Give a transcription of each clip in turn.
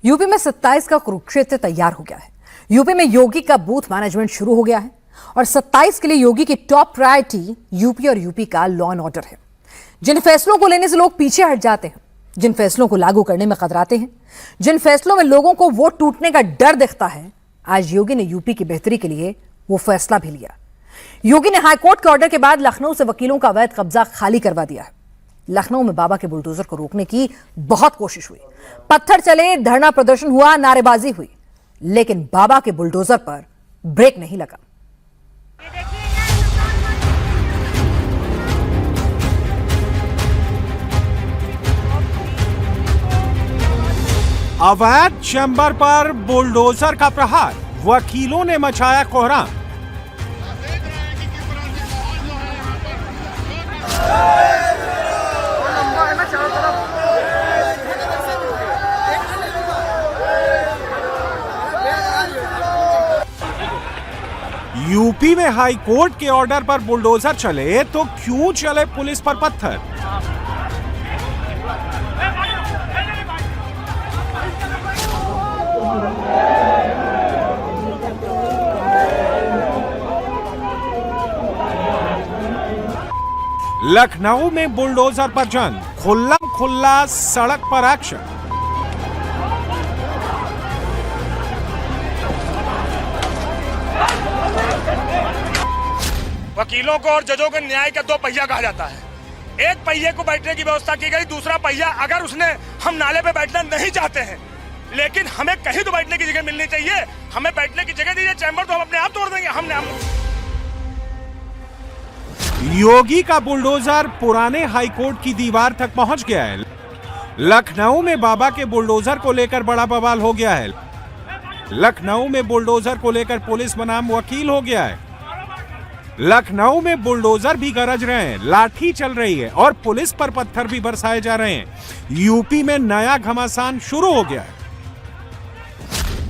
UP में 27 का कुरुक्षेत्र तैयार हो गया है। यूपी में योगी का बूथ मैनेजमेंट शुरू हो गया है और 27 के लिए योगी की टॉप प्रायोरिटी यूपी और यूपी का लॉ एंड ऑर्डर है। जिन फैसलों को लेने से लोग पीछे हट जाते हैं, जिन फैसलों को लागू करने में कतराते हैं, जिन फैसलों में लोगों को वोट टूटने का डर दिखता है, आज योगी ने यूपी की बेहतरी के लिए वो फैसला भी लिया। योगी ने हाईकोर्ट के ऑर्डर के बाद लखनऊ से वकीलों का अवैध कब्जा खाली करवा दिया है। लखनऊ में बाबा के बुलडोजर को रोकने की बहुत कोशिश हुई, पत्थर चले, धरना प्रदर्शन हुआ, नारेबाजी हुई, लेकिन बाबा के बुलडोजर पर ब्रेक नहीं लगा। अवैध चैम्बर पर बुलडोजर का प्रहार, वकीलों ने मचाया कोहराम। यूपी में हाई कोर्ट के ऑर्डर पर बुलडोजर चले तो क्यों चले पुलिस पर पत्थर? लखनऊ में बुलडोजर पर जंग, खुल्लम खुल्ला सड़क पर एक्शन। वकीलों को और जजों को न्याय का दो पहिया कहा जाता है। एक पहिए को बैठने की व्यवस्था की गई, दूसरा पहिया अगर उसने हम नाले पे बैठना नहीं चाहते हैं, लेकिन हमें कहीं तो बैठने की जगह मिलनी चाहिए। हमें बैठने की जगह दीजिए, चैम्बर तो हम अपने आप तोड़ देंगे। योगी का बुलडोजर पुराने हाईकोर्ट की दीवार तक पहुंच गया है। लखनऊ में बाबा के बुलडोजर को लेकर बड़ा बवाल हो गया है। लखनऊ में बुलडोजर को लेकर पुलिस बनाम वकील हो गया है। लखनऊ में बुलडोजर भी गरज रहे हैं, लाठी चल रही है और पुलिस पर पत्थर भी बरसाए जा रहे हैं। यूपी में नया घमासान शुरू हो गया है।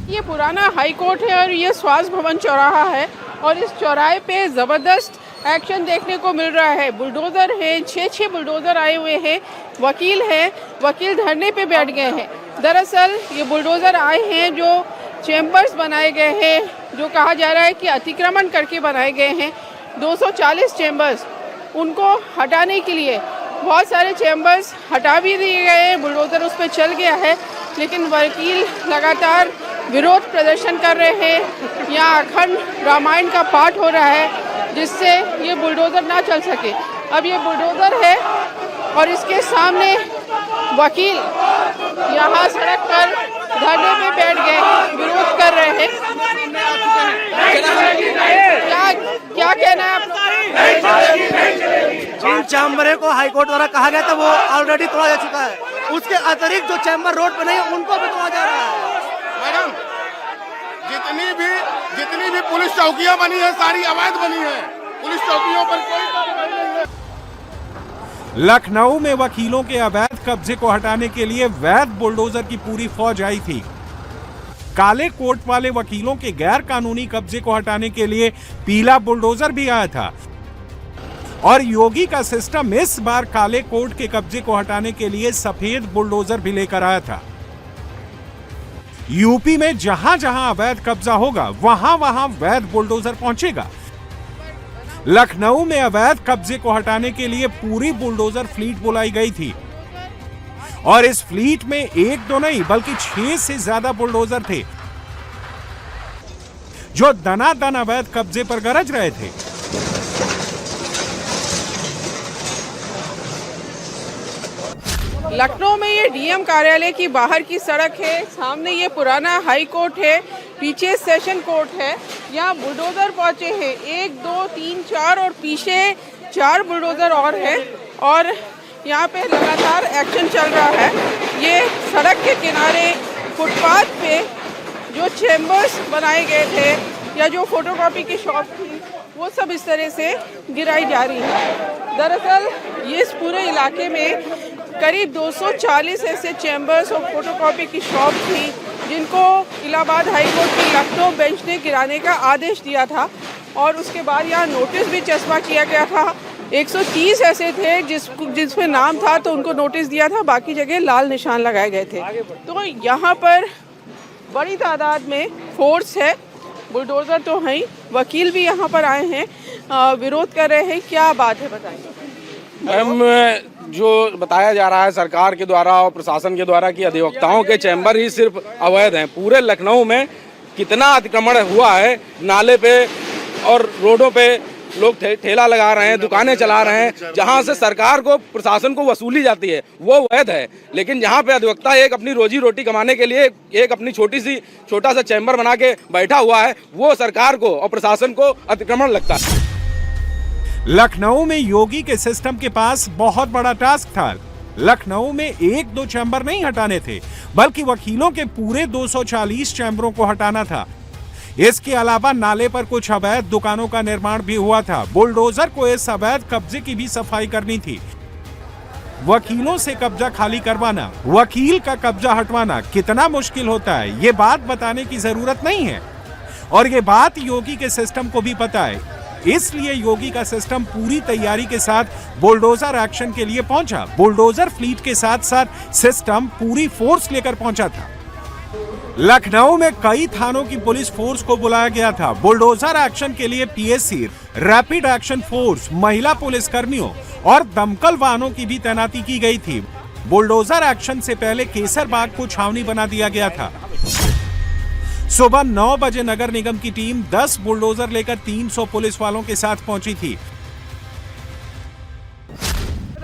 ये पुराना हाई कोर्ट है और ये स्वास्थ्य भवन चौराहा है और इस चौराहे पे जबरदस्त एक्शन देखने को मिल रहा है। बुलडोजर है, 6 बुलडोजर आए हुए हैं, वकील है, वकील धरने पे बैठ गए हैं। दरअसल ये बुलडोजर आए हैं जो चैम्बर्स बनाए गए हैं, जो कहा जा रहा है कि अतिक्रमण करके बनाए गए हैं। 240 चैम्बर्स, उनको हटाने के लिए बहुत सारे चैम्बर्स हटा भी दिए गए हैं, बुलडोजर उस पर चल गया है, लेकिन वकील लगातार विरोध प्रदर्शन कर रहे हैं। यहाँ अखंड रामायण का पाठ हो रहा है जिससे ये बुलडोजर ना चल सके। अब ये बुलडोजर है और इसके सामने वकील यहाँ सड़क पर धरने पे बैठ गए, विरोध कर रहे हैं। क्या कहना है आप? जिन चैम्बरों को हाईकोर्ट द्वारा कहा गया था वो ऑलरेडी तोड़ा जा चुका है, उसके अतिरिक्त जो चैम्बर रोड पर नहीं है उनको भी तोड़ा जा रहा है। मैडम, जितनी भी पुलिस चौकियां बनी है सारी अवैध बनी है। पुलिस चौकियों पर कोई कार्रवाई नहीं है। लखनऊ में वकीलों के अवैध कब्जे को हटाने के लिए वैध बुलडोजर की पूरी फौज आई थी। काले कोट वाले वकीलों के गैर कानूनी कब्जे को हटाने के लिए पीला बुलडोजर भी आया था और योगी का सिस्टम इस बार काले कोट के कब्जे को हटाने के लिए सफेद बुलडोजर भी लेकर आया था। यूपी में जहां जहां अवैध कब्जा होगा वहां वहां वैध बुलडोजर पहुंचेगा। लखनऊ में अवैध कब्जे को हटाने के लिए पूरी बुलडोजर फ्लीट बुलाई गई थी और इस फ्लीट में एक दो नहीं बल्कि 6 से ज्यादा बुलडोजर थे जो दनादन अवैध कब्जे पर गरज रहे थे। लखनऊ में ये डीएम कार्यालय की बाहर की सड़क है, सामने ये पुराना हाई कोर्ट है, पीछे सेशन कोर्ट है। यहाँ बुलडोजर पहुंचे हैं, 1 2 3 4 और पीछे 4 बुलडोजर और हैं और यहाँ पे लगातार एक्शन चल रहा है। ये सड़क के किनारे फुटपाथ पे जो चैम्बर्स बनाए गए थे या जो फोटोकॉपी की शॉप थी वो सब इस तरह से गिराई जा रही है। दरअसल ये इस पूरे इलाके में करीब 240 ऐसे चैम्बर्स और फोटोकॉपी की शॉप थी जिनको इलाहाबाद हाईकोर्ट की लखनऊ बेंच ने गिराने का आदेश दिया था और उसके बाद यहाँ नोटिस भी चस्पा किया गया था। 130 ऐसे थे जिसमें नाम था तो उनको नोटिस दिया था, बाकी जगह लाल निशान लगाए गए थे। तो यहाँ पर बड़ी तादाद में फोर्स है, बुलडोज़र तो हैं, वकील भी यहाँ पर आए हैं, विरोध कर रहे हैं। क्या बात है बताइए। मैम, जो बताया जा रहा है सरकार के द्वारा और प्रशासन के द्वारा कि अधिवक्ताओं के चैम्बर ही सिर्फ अवैध हैं। पूरे लखनऊ में कितना अतिक्रमण हुआ है, नाले पे और रोडों पे लोग ठेला लगा रहे हैं, दुकानें चला रहे हैं, जहां से सरकार को प्रशासन को वसूली जाती है वो वैध है। लेकिन यहाँ पे अधिवक्ता एक अपनी रोजी रोटी कमाने के लिए एक अपनी छोटा सा चैम्बर बना के बैठा हुआ है, वो सरकार को और प्रशासन को अतिक्रमण लगता है। लखनऊ में योगी के सिस्टम के पास बहुत बड़ा टास्क था। लखनऊ में 1-2 चैम्बर नहीं हटाने थे, बल्कि वकीलों के पूरे 240 चैम्बरों को हटाना था। इसके अलावा नाले पर कुछ अवैध दुकानों का निर्माण भी हुआ था। बुलडोजर को इस अवैध कब्जे की भी सफाई करनी थी। वकीलों से कब्जा खाली करवाना, वकील का कब्जा हटवाना कितना मुश्किल होता है, ये बात बताने की जरूरत नहीं है। और ये बात योगी के सिस्टम को भी पता है, इसलिए योगी का सिस्टम पूरी तैयारी के साथ बुलडोजर एक्शन के लिए पहुंचा। बुलडोजर फ्लीट के साथ साथ सिस्टम पूरी फोर्स लेकर पहुंचा था। लखनऊ में कई थानों की पुलिस फोर्स को बुलाया गया था। बुलडोजर एक्शन के लिए पीएससी, रैपिड एक्शन फोर्स, महिला पुलिस कर्मियों और दमकल वाहनों की भी तैनाती की गई थी। बुलडोजर एक्शन से पहले केसरबाग को छावनी बना दिया गया था। सुबह 9 बजे नगर निगम की टीम 10 बुलडोजर लेकर 300 पुलिस वालों के साथ पहुंची थी।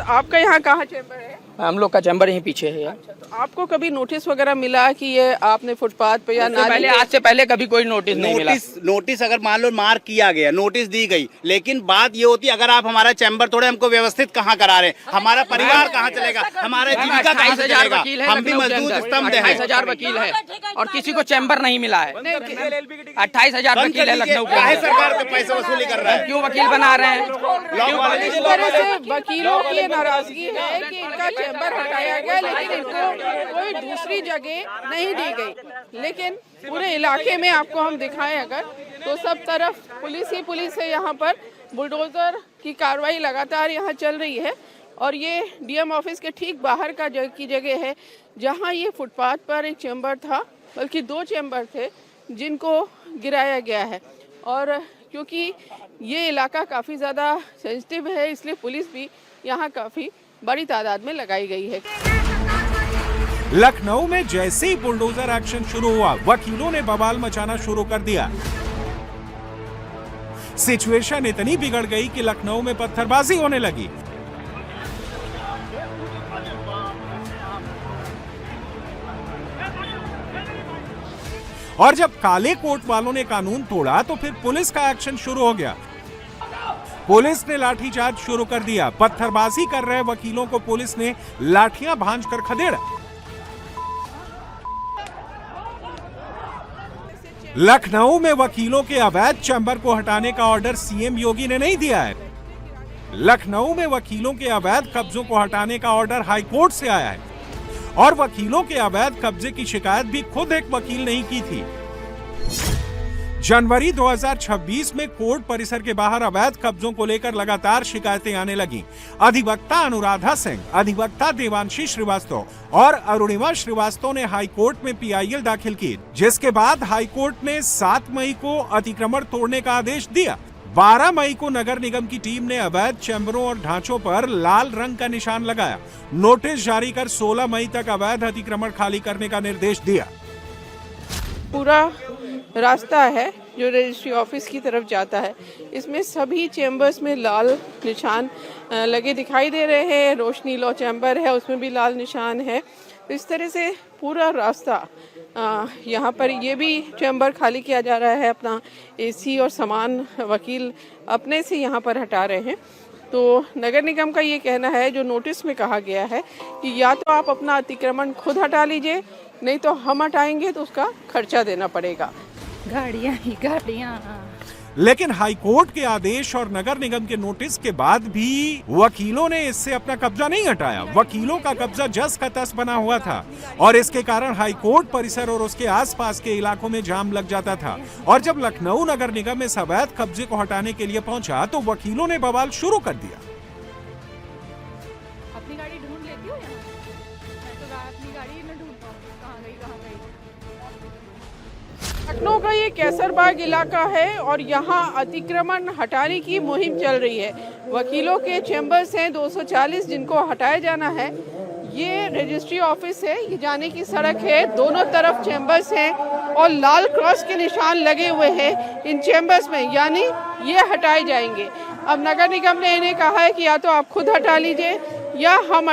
आपका यहाँ कहाँ चैम्बर है? हम लोग का चैम्बर यहीं पीछे है। अच्छा, तो आपको कभी नोटिस वगैरह मिला कि ये आपने फुटपाथ पे या पहले आज से पहले कभी कोई नोटिस नहीं मिला। नोटिस अगर मान लो मार्क किया गया, नोटिस दी गई, लेकिन बात ये होती है अगर आप हमारा चैम्बर तोड़े, हमको व्यवस्थित कहाँ करा रहे हैं, हमारा परिवार कहाँ चलेगा, हमारा जीविका कहाँ से चलेगा, हम भी मजदूर स्तंभ हैं। 28,000 वकील है और किसी को चैम्बर नहीं मिला है। 28,000 वकील है लखनऊ के। सरकार के पैसे वसूली कर रहा है, क्यों वकील बना रहे हैं? इस तरह से वकीलों की नाराजगी है कि इनका चैम्बर हटाया गया, लेकिन इनको कोई दूसरी जगह नहीं दी गई। लेकिन पूरे इलाके में आपको हम दिखाएं अगर, तो सब तरफ पुलिस ही पुलिस है। यहाँ पर बुलडोजर की कार्रवाई लगातार यहाँ चल रही है और ये डीएम ऑफिस के ठीक बाहर का की जगह है, जहाँ ये फुटपाथ पर एक चैम्बर था, बल्कि 2 चैम्बर थे जिनको गिराया गया है। और क्योंकि ये इलाका काफ़ी ज़्यादा सेंसिटिव है, इसलिए पुलिस भी यहाँ काफ़ी बड़ी तादाद में लगाई गई है। लखनऊ में जैसे ही बुलडोजर एक्शन शुरू हुआ, वकीलों ने बवाल मचाना शुरू कर दिया। सिचुएशन इतनी बिगड़ गई कि लखनऊ में पत्थरबाजी होने लगी। और जब काले कोट वालों ने कानून तोड़ा तो फिर पुलिस का एक्शन शुरू हो गया। पुलिस ने लाठीचार्ज शुरू कर दिया। पत्थरबाजी कर रहे वकीलों को पुलिस ने लाठियां भांजकर खदेड़ा। लखनऊ में वकीलों के अवैध चैम्बर को हटाने का ऑर्डर सीएम योगी ने नहीं दिया है। लखनऊ में वकीलों के अवैध कब्जों को हटाने का ऑर्डर हाईकोर्ट से आया है और वकीलों के अवैध कब्जे की शिकायत भी खुद एक वकील ने ही की थी। जनवरी 2026 में कोर्ट परिसर के बाहर अवैध कब्जों को लेकर लगातार शिकायतें आने लगी। अधिवक्ता अनुराधा सिंह, अधिवक्ता देवांशी श्रीवास्तव और अरुणिमा श्रीवास्तव ने हाईकोर्ट में पीआईएल दाखिल की, जिसके बाद हाईकोर्ट ने 7 मई को अतिक्रमण तोड़ने का आदेश दिया। 12 मई को नगर निगम की टीम ने अवैध चैम्बरों और ढांचों पर लाल रंग का निशान लगाया। नोटिस जारी कर 16 मई तक अवैध अतिक्रमण खाली करने का निर्देश दिया। पूरा रास्ता है जो रजिस्ट्री ऑफिस की तरफ जाता है, इसमें सभी चैम्बर्स में लाल निशान लगे दिखाई दे रहे हैं। रोशनी लॉ चैम्बर है, उसमें भी लाल निशान है। तो इस तरह से पूरा रास्ता यहाँ पर ये भी चैम्बर खाली किया जा रहा है। अपना एसी और सामान वकील अपने से यहाँ पर हटा रहे हैं। तो नगर निगम का ये कहना है, जो नोटिस में कहा गया है, कि या तो आप अपना अतिक्रमण खुद हटा लीजिए, नहीं तो हम हटाएंगे तो उसका खर्चा देना पड़ेगा। गाड़ियाँ ही गाड़ियाँ। लेकिन हाईकोर्ट के आदेश और नगर निगम के नोटिस के बाद भी वकीलों ने इससे अपना कब्जा नहीं हटाया। वकीलों का कब्जा जस का तस बना हुआ था और इसके कारण हाईकोर्ट परिसर और उसके आसपास के इलाकों में जाम लग जाता था। और जब लखनऊ नगर निगम इस अवैध कब्जे को हटाने के लिए पहुंचा तो वकीलों ने बवाल शुरू कर दिया। अपनी गाड़ी ढूंढ लेती हो यहाँ? मैं तो अपनी गाड़ी में ढूंढता हूँ, कहाँ गई कहाँ गई। लखनऊ का ये कैसरबाग इलाका है और यहाँ अतिक्रमण हटाने की मुहिम चल रही है। वकीलों के चैम्बर्स हैं 240 जिनको हटाया जाना है। ये रजिस्ट्री ऑफिस है, ये जाने की सड़क है, दोनों तरफ चैम्बर्स हैं और लाल क्रॉस के निशान लगे हुए हैं इन चैम्बर्स में, यानी ये हटाए जाएंगे। अब नगर निगम ने इन्हें कहा है कि या तो आप खुद हटा लीजिए या हम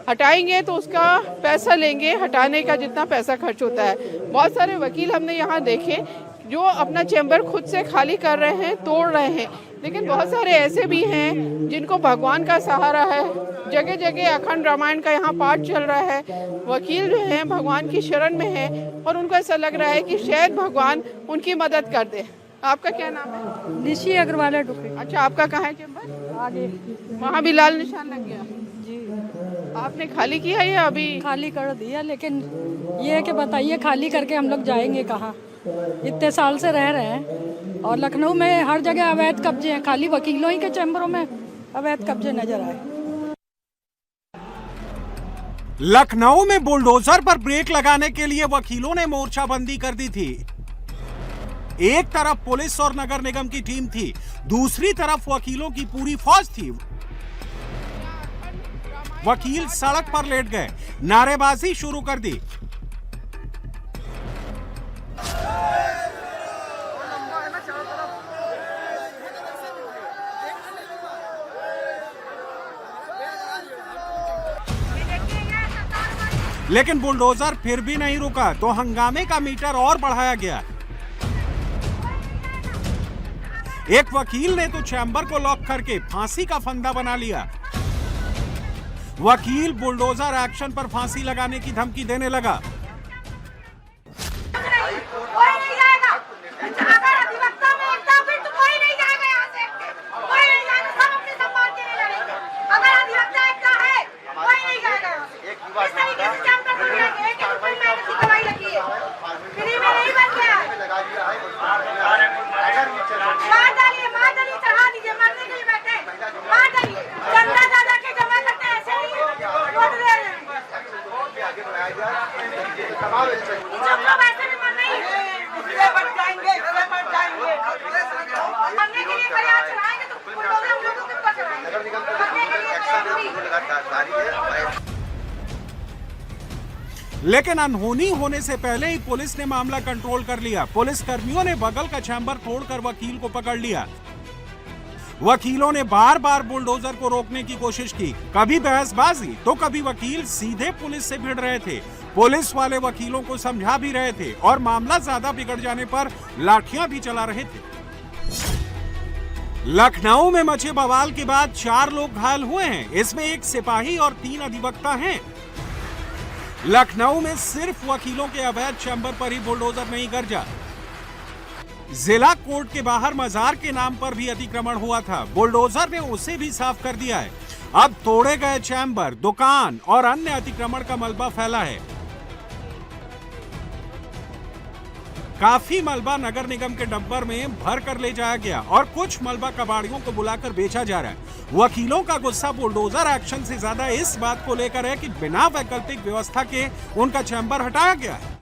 हटाएंगे तो उसका पैसा लेंगे, हटाने का जितना पैसा खर्च होता है। बहुत सारे वकील हमने यहाँ देखे जो अपना चैम्बर खुद से खाली कर रहे हैं, तोड़ रहे हैं, लेकिन बहुत सारे ऐसे भी हैं जिनको भगवान का सहारा है। जगह जगह अखंड रामायण का यहाँ पाठ चल रहा है, वकील जो हैं भगवान की शरण में हैं और उनको ऐसा लग रहा है कि शायद भगवान उनकी मदद कर दे। आपका क्या नाम है? निशी अग्रवाल है डुके। अच्छा, आपका कहाँ है चैम्बर? आगे। वहाँ भी लाल निशान लग गया जी। आपने खाली किया या अभी? खाली कर दिया, लेकिन ये है कि बताइए खाली करके हम लोग जाएंगे कहाँ? इतने साल से रह रहे हैं और लखनऊ में हर जगह अवैध कब्जे हैं, खाली वकीलों ही के चैम्बरों में अवैध कब्जे नजर आए। लखनऊ में बुलडोजर पर ब्रेक लगाने के लिए वकीलों ने मोर्चाबंदी कर दी थी। एक तरफ पुलिस और नगर निगम की टीम थी, दूसरी तरफ वकीलों की पूरी फौज थी। वकील सड़क पर लेट गए, नारेबाजी शुरू कर दी। लेकिन बुलडोजर फिर भी नहीं रुका तो हंगामे का मीटर और बढ़ाया गया। एक वकील ने तो चैम्बर को लॉक करके फांसी का फंदा बना लिया। वकील बुलडोजर एक्शन पर फांसी लगाने की धमकी देने लगा। लेकिन अनहोनी होने से पहले ही पुलिस ने मामला कंट्रोल कर लिया। पुलिस कर्मियों ने बगल का चैम्बर तोड़कर वकील को पकड़ लिया। वकीलों ने बार बार बुलडोजर को रोकने की कोशिश की, कभी बहसबाजी तो कभी वकील सीधे पुलिस से भिड़ रहे थे। पुलिस वाले वकीलों को समझा भी रहे थे और मामला ज्यादा बिगड़ जाने पर लाठियां भी चला रहे थे। लखनऊ में मचे बवाल के बाद 4 लोग घायल हुए हैं, इसमें एक सिपाही और 3 अधिवक्ता हैं। लखनऊ में सिर्फ वकीलों के अवैध चैम्बर पर ही बुलडोजर नहीं गरजा, जिला कोर्ट के बाहर मजार के नाम पर भी अतिक्रमण हुआ था। बुलडोजर ने उसे भी साफ कर दिया है। अब तोड़े गए चैम्बर, दुकान और अन्य अतिक्रमण का मलबा फैला है। काफी मलबा नगर निगम के डब्बर में भर कर ले जाया गया और कुछ मलबा कबाड़ियों को बुलाकर बेचा जा रहा है। वकीलों का गुस्सा बुलडोजर एक्शन से ज्यादा इस बात को लेकर है कि बिना वैकल्पिक व्यवस्था के उनका चैम्बर हटाया गया है।